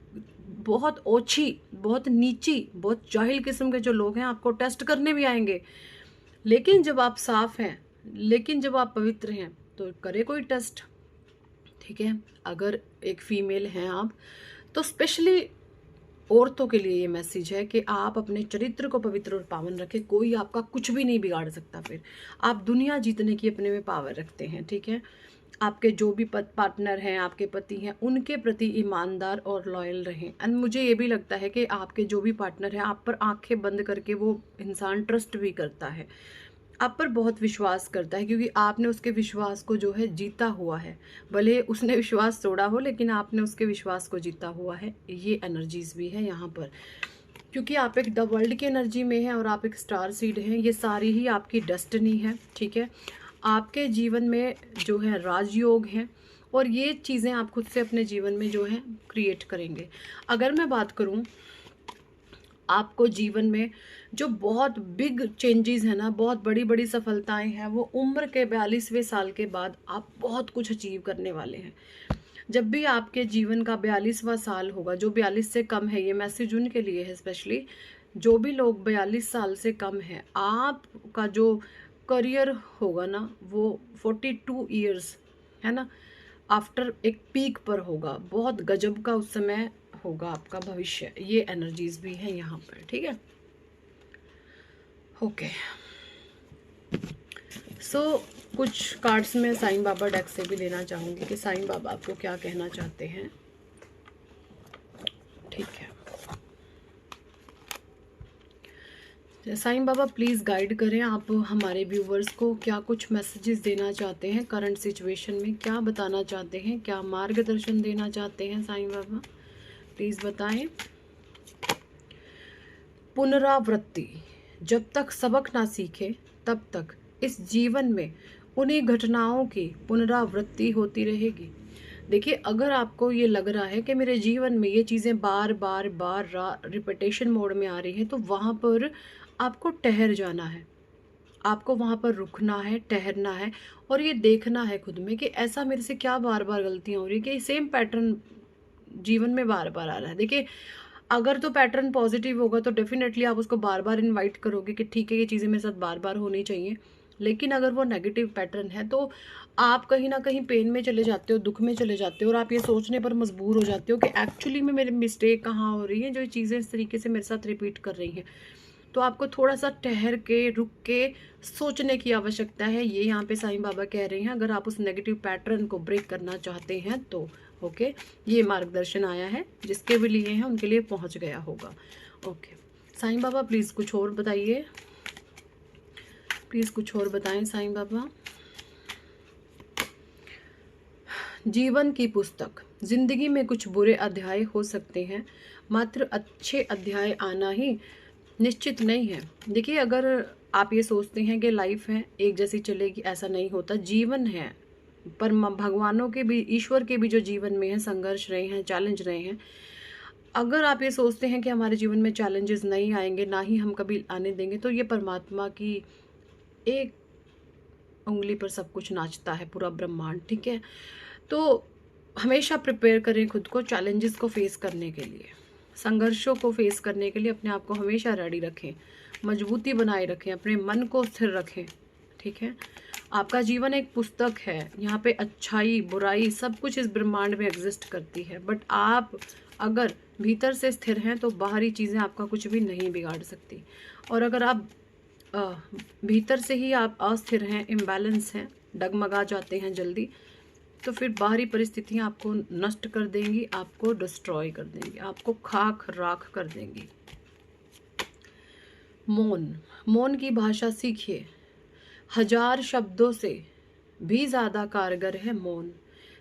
बहुत ओछी, बहुत नीची, बहुत जाहिल किस्म के जो लोग हैं आपको टेस्ट करने भी आएंगे। लेकिन जब आप साफ हैं, लेकिन जब आप पवित्र हैं, तो करे कोई टेस्ट, ठीक है। अगर एक फीमेल हैं आप, तो स्पेशली औरतों के लिए ये मैसेज है कि आप अपने चरित्र को पवित्र और पावन रखें, कोई आपका कुछ भी नहीं बिगाड़ सकता। फिर आप दुनिया जीतने की अपने में पावर रखते हैं, ठीक है। आपके जो भी पार्टनर हैं, आपके पति हैं, उनके प्रति ईमानदार और लॉयल रहें। एंड मुझे ये भी लगता है कि आपके जो भी पार्टनर हैं, आप पर आंखें बंद करके वो इंसान ट्रस्ट भी करता है, आप पर बहुत विश्वास करता है, क्योंकि आपने उसके विश्वास को जो है जीता हुआ है। भले उसने विश्वास तोड़ा हो, लेकिन आपने उसके विश्वास को जीता हुआ है। ये एनर्जीज भी है यहाँ पर, क्योंकि आप एक द वर्ल्ड की एनर्जी में हैं और आप एक स्टार सीड हैं। ये सारी ही आपकी डेस्टिनी है, ठीक है। आपके जीवन में जो है राजयोग हैं, और ये चीज़ें आप खुद से अपने जीवन में जो है क्रिएट करेंगे। अगर मैं बात करूँ, आपको जीवन में जो बहुत बिग चेंजेस है ना, बहुत बड़ी बड़ी सफलताएं हैं, वो उम्र के 42वें साल के बाद आप बहुत कुछ अचीव करने वाले हैं। जब भी आपके जीवन का 42वां साल होगा, जो 42 से कम है, ये मैसेज उनके लिए है स्पेशली, जो भी लोग 42 साल से कम है, आपका जो करियर होगा ना, वो 42 ईयर्स है ना, आफ्टर एक पीक पर होगा। बहुत गजब का उस समय होगा आपका भविष्य। ये एनर्जीज भी है यहाँ पर, ठीक है। ओके, सो कुछ कार्ड्स में साईं बाबा डेक से भी लेना चाहूँगी कि साईं बाबा आपको क्या कहना चाहते हैं, ठीक है। साईं बाबा प्लीज़ गाइड करें आप हमारे व्यूवर्स को, क्या कुछ मैसेजेस देना चाहते हैं करंट सिचुएशन में, क्या बताना चाहते हैं, क्या मार्गदर्शन देना चाहते हैं साईं बाबा, प्लीज़ बताएं। पुनरावृत्ति, जब तक सबक ना सीखे तब तक इस जीवन में उन्हीं घटनाओं की पुनरावृत्ति होती रहेगी। देखिए, अगर आपको ये लग रहा है कि मेरे जीवन में ये चीज़ें बार बार रिपीटेशन मोड में आ रही हैं, तो वहाँ पर आपको ठहर जाना है, आपको वहाँ पर रुकना है, ठहरना है, और ये देखना है खुद में कि ऐसा मेरे से क्या बार बार गलतियाँ हो रही है कि सेम पैटर्न जीवन में बार बार आ रहा है। देखिए, अगर तो पैटर्न पॉजिटिव होगा तो डेफिनेटली आप उसको बार बार इनवाइट करोगे कि ठीक है, ये चीज़ें मेरे साथ बार बार होनी चाहिए। लेकिन अगर वो नेगेटिव पैटर्न है, तो आप कहीं ना कहीं पेन में चले जाते हो, दुख में चले जाते हो, और आप ये सोचने पर मजबूर हो जाते हो कि एक्चुअली में मेरी मिस्टेक कहाँ हो रही है, जो चीज़ें इस तरीके से मेरे साथ रिपीट कर रही हैं। तो आपको थोड़ा सा ठहर के, रुक के सोचने की आवश्यकता है। ये यहाँ पे साईं बाबा कह रहे हैं, अगर आप उस नेगेटिव पैटर्न को ब्रेक करना चाहते हैं तो। ओके, ये मार्गदर्शन आया है, जिसके भी लिए हैं उनके लिए पहुँच गया होगा। ओके साईं बाबा प्लीज़ कुछ और बताइए, प्लीज़ कुछ और बताएं साईं बाबा। जीवन की पुस्तक, जिंदगी में कुछ बुरे अध्याय हो सकते हैं, मात्र अच्छे अध्याय आना ही निश्चित नहीं है। देखिए, अगर आप ये सोचते हैं कि लाइफ है एक जैसी चलेगी, ऐसा नहीं होता। जीवन है, पर भगवानों के भी, ईश्वर के भी जो जीवन में है संघर्ष रहे हैं, चैलेंज रहे हैं। अगर आप ये सोचते हैं कि हमारे जीवन में चैलेंजेस नहीं आएंगे, ना ही हम कभी आने देंगे, तो ये परमात्मा की एक उंगली पर सब कुछ नाचता है, पूरा ब्रह्मांड, ठीक है। तो हमेशा प्रिपेयर करें खुद को चैलेंजेस को फेस करने के लिए, संघर्षों को फेस करने के लिए अपने आप को हमेशा रेडी रखें, मजबूती बनाए रखें, अपने मन को स्थिर रखें, ठीक है। आपका जीवन एक पुस्तक है, यहाँ पे अच्छाई बुराई सब कुछ इस ब्रह्मांड में एग्जिस्ट करती है, बट आप अगर भीतर से स्थिर हैं तो बाहरी चीज़ें आपका कुछ भी नहीं बिगाड़ सकती। और अगर आप भीतर से ही आप अस्थिर हैं, इम्बैलेंस हैं, डगमगा जाते हैं जल्दी, तो फिर बाहरी परिस्थितियाँ आपको नष्ट कर देंगी, आपको डिस्ट्रॉय कर देंगी, आपको खाक राख कर देंगी। मौन, मौन की भाषा सीखिए। 1000 शब्दों से भी ज़्यादा कारगर है मौन।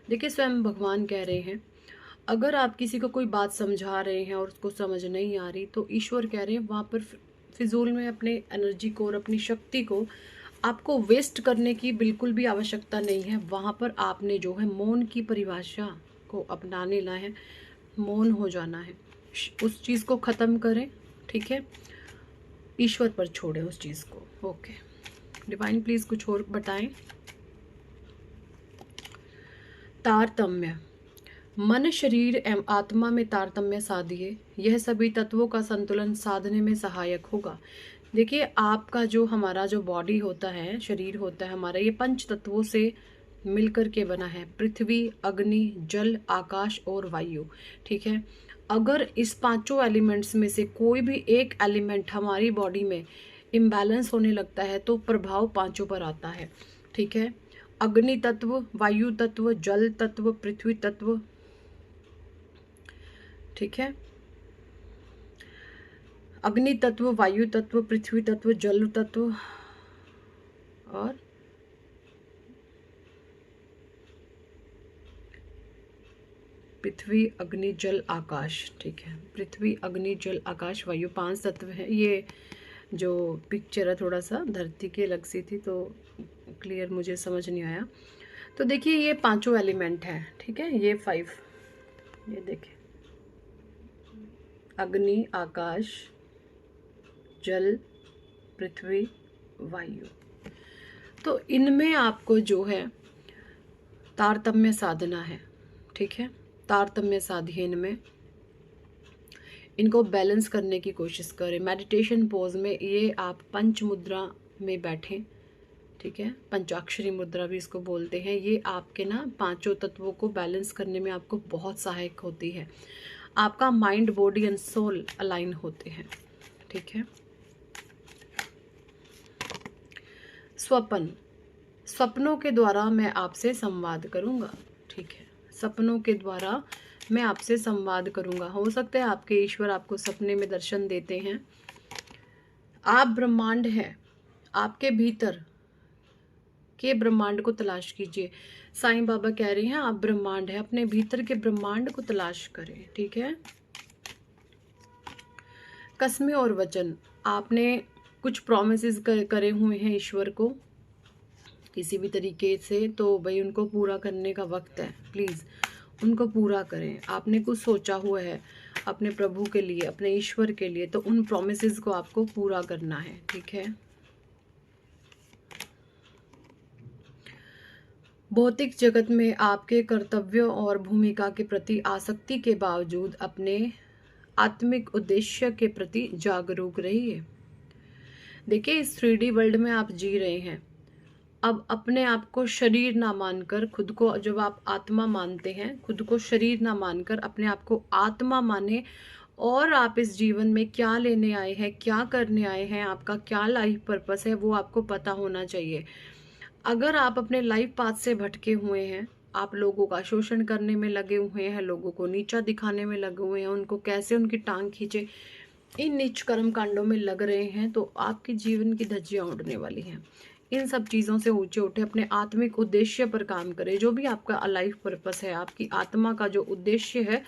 देखिए स्वयं भगवान कह रहे हैं, अगर आप किसी को कोई बात समझा रहे हैं और उसको समझ नहीं आ रही, तो ईश्वर कह रहे हैं वहाँ पर फिजूल में अपने एनर्जी को और अपनी शक्ति को आपको वेस्ट करने की बिल्कुल भी आवश्यकता नहीं है। वहाँ पर आपने जो है मौन की परिभाषा को अपनाने ला है, मौन हो जाना है, उस चीज़ को ख़त्म करें, ठीक है, ईश्वर पर छोड़ें उस चीज़ को। ओके डिवाइन प्लीज़ कुछ और बताएं। तारतम्य, मन शरीर एवं आत्मा में तारतम्य साधिए, यह सभी तत्वों का संतुलन साधने में सहायक होगा। देखिए आपका जो हमारा जो बॉडी होता है, शरीर होता है हमारा, ये 5 तत्वों से मिलकर के बना है, पृथ्वी, अग्नि, जल, आकाश और वायु, ठीक है। अगर इस 5 एलिमेंट्स में से कोई भी एक एलिमेंट हमारी बॉडी में इम्बैलेंस होने लगता है तो प्रभाव 5 पर आता है, ठीक है। अग्नि तत्व, वायु तत्व, जल तत्व, पृथ्वी तत्व, ठीक है, अग्नि तत्व, वायु तत्व, पृथ्वी तत्व, जल तत्व और पृथ्वी, अग्नि, जल, आकाश, ठीक है। पृथ्वी, अग्नि, जल, आकाश, वायु 5 तत्व है। ये जो पिक्चर है थोड़ा सा धरती की अलग सी थी तो क्लियर मुझे समझ नहीं आया। तो देखिए ये 5 एलिमेंट हैं, ठीक है, ये 5, ये देखिए अग्नि, आकाश, जल, पृथ्वी, वायु। तो इनमें आपको जो है तारतम्य साधना है, ठीक है, तारतम्य साधिए इनमें, इनको बैलेंस करने की कोशिश करें। मेडिटेशन पोज में ये आप पंच मुद्रा में बैठें, ठीक है, पंचाक्षरी मुद्रा भी इसको बोलते हैं। ये आपके ना 5 तत्वों को बैलेंस करने में आपको बहुत सहायक होती है। आपका mind, body and soul align होते हैं, ठीक है। स्वप्न, सपनों के द्वारा मैं आपसे संवाद करूंगा, ठीक है, सपनों के द्वारा मैं आपसे संवाद करूंगा। हो सकता है आपके ईश्वर आपको सपने में दर्शन देते हैं। आप ब्रह्मांड हैं, आपके भीतर के ब्रह्मांड को तलाश कीजिए। साईं बाबा कह रहे हैं आप ब्रह्मांड है, अपने भीतर के ब्रह्मांड को तलाश करें, ठीक है। कसमें और वचन, आपने कुछ प्रोमिसेस करे हुए हैं ईश्वर को किसी भी तरीके से, तो भाई उनको पूरा करने का वक्त है, प्लीज़ उनको पूरा करें। आपने कुछ सोचा हुआ है अपने प्रभु के लिए, अपने ईश्वर के लिए, तो उन प्रोमिसेस को आपको पूरा करना है, ठीक है। भौतिक जगत में आपके कर्तव्यों और भूमिका के प्रति आसक्ति के बावजूद अपने आत्मिक उद्देश्य के प्रति जागरूक रहिए। देखिए इस 3D वर्ल्ड में आप जी रहे हैं, अब अपने आप को शरीर ना मानकर, खुद को जब आप आत्मा मानते हैं, खुद को शरीर ना मानकर अपने आप को आत्मा माने, और आप इस जीवन में क्या लेने आए हैं, क्या करने आए हैं, आपका क्या लाइफ पर्पस है, वो आपको पता होना चाहिए। अगर आप अपने लाइफ पाथ से भटके हुए हैं, आप लोगों का शोषण करने में लगे हुए हैं, लोगों को नीचा दिखाने में लगे हुए हैं, उनको कैसे उनकी टांग खींचे, इन नीच कर्म कांडों में लग रहे हैं, तो आपके जीवन की धज्जियां उड़ने वाली हैं। इन सब चीज़ों से ऊंचे उठे, अपने आत्मिक उद्देश्य पर काम करें। जो भी आपका लाइफ पर्पस है, आपकी आत्मा का जो उद्देश्य है,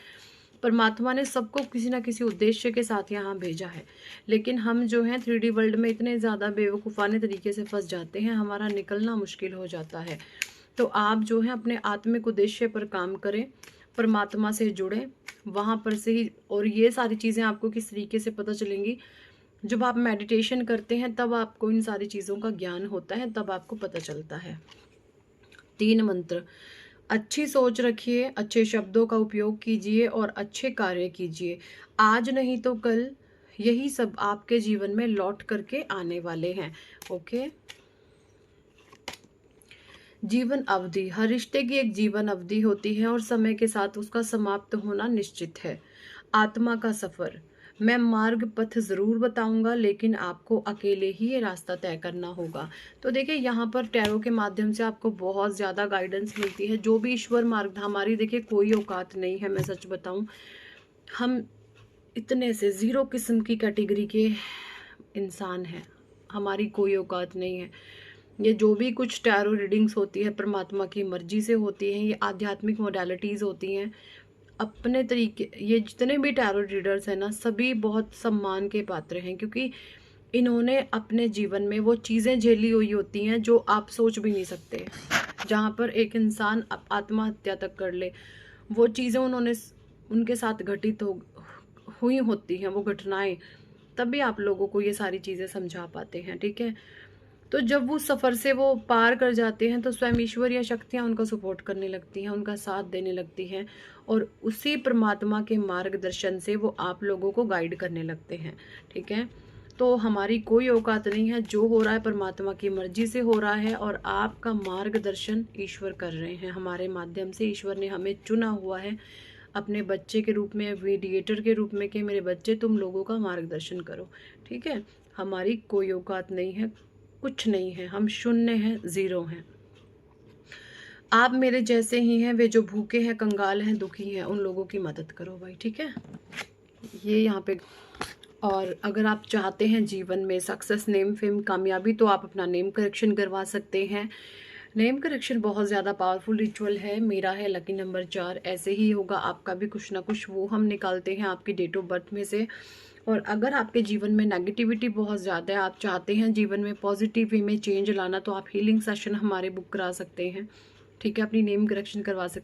परमात्मा ने सबको किसी ना किसी उद्देश्य के साथ यहाँ भेजा है। लेकिन हम जो हैं 3D वर्ल्ड में इतने ज़्यादा बेवकूफ़ाने तरीके से फंस जाते हैं, हमारा निकलना मुश्किल हो जाता है। तो आप जो है अपने आत्मिक उद्देश्य पर काम करें, परमात्मा से जुड़ें, वहाँ पर से ही। और ये सारी चीज़ें आपको किस तरीके से पता चलेंगी, जब आप मेडिटेशन करते हैं तब आपको इन सारी चीज़ों का ज्ञान होता है, तब आपको पता चलता है। 3 मंत्र, अच्छी सोच रखिए, अच्छे शब्दों का उपयोग कीजिए और अच्छे कार्य कीजिए। आज नहीं तो कल यही सब आपके जीवन में लौट करके आने वाले हैं, ओके। जीवन अवधि, हर रिश्ते की एक जीवन अवधि होती है और समय के साथ उसका समाप्त होना निश्चित है। आत्मा का सफर, मैं मार्ग पथ ज़रूर बताऊंगा, लेकिन आपको अकेले ही ये रास्ता तय करना होगा। तो देखिए यहाँ पर टैरो के माध्यम से आपको बहुत ज़्यादा गाइडेंस मिलती है। जो भी ईश्वर मार्ग, हमारी देखिए कोई औकात नहीं है, मैं सच बताऊं, हम इतने से ज़ीरो किस्म की कैटेगरी के इंसान हैं, हमारी कोई औकात नहीं है। ये जो भी कुछ टैरो रीडिंग्स होती है परमात्मा की मर्जी से होती हैं, ये आध्यात्मिक मोडालिटीज़ होती हैं अपने तरीके। ये जितने भी टैरो रीडर्स हैं ना, सभी बहुत सम्मान के पात्र हैं, क्योंकि इन्होंने अपने जीवन में वो चीज़ें झेली हुई होती हैं जो आप सोच भी नहीं सकते। जहाँ पर एक इंसान आत्महत्या तक कर ले, वो चीज़ें उन्होंने उनके साथ घटित हुई होती हैं, वो घटनाएं, तभी आप लोगों को ये सारी चीज़ें समझा पाते हैं, ठीक है। तो जब वो सफ़र से वो पार कर जाते हैं, तो स्वयं ईश्वर या शक्तियाँ उनका सपोर्ट करने लगती हैं, उनका साथ देने लगती हैं, और उसी परमात्मा के मार्गदर्शन से वो आप लोगों को गाइड करने लगते हैं, ठीक है। तो हमारी कोई औकात नहीं है, जो हो रहा है परमात्मा की मर्जी से हो रहा है, और आपका मार्गदर्शन ईश्वर कर रहे हैं हमारे माध्यम से। ईश्वर ने हमें चुना हुआ है अपने बच्चे के रूप में, मीडिएटर के रूप में, कि मेरे बच्चे तुम लोगों का मार्गदर्शन करो, ठीक है। हमारी कोई औकात नहीं है, कुछ नहीं है, हम शून्य हैं, ज़ीरो हैं। आप मेरे जैसे ही हैं, वे जो भूखे हैं, कंगाल हैं, दुखी हैं, उन लोगों की मदद करो भाई, ठीक है। ये यहाँ पे, और अगर आप चाहते हैं जीवन में सक्सेस, नेम, फेम, कामयाबी, तो आप अपना नेम करेक्शन करवा सकते हैं। नेम करेक्शन बहुत ज़्यादा पावरफुल रिचुअल है। मेरा है लकी नंबर 4, ऐसे ही होगा आपका भी कुछ ना कुछ, वो हम निकालते हैं आपकी डेट ऑफ बर्थ में से। और अगर आपके जीवन में नेगेटिविटी बहुत ज़्यादा है, आप चाहते हैं जीवन में पॉजिटिव वे में चेंज लाना, तो आप हीलिंग सेशन हमारे बुक करा सकते हैं, ठीक है। अपनी नेम करेक्शन करवा सकते हैं।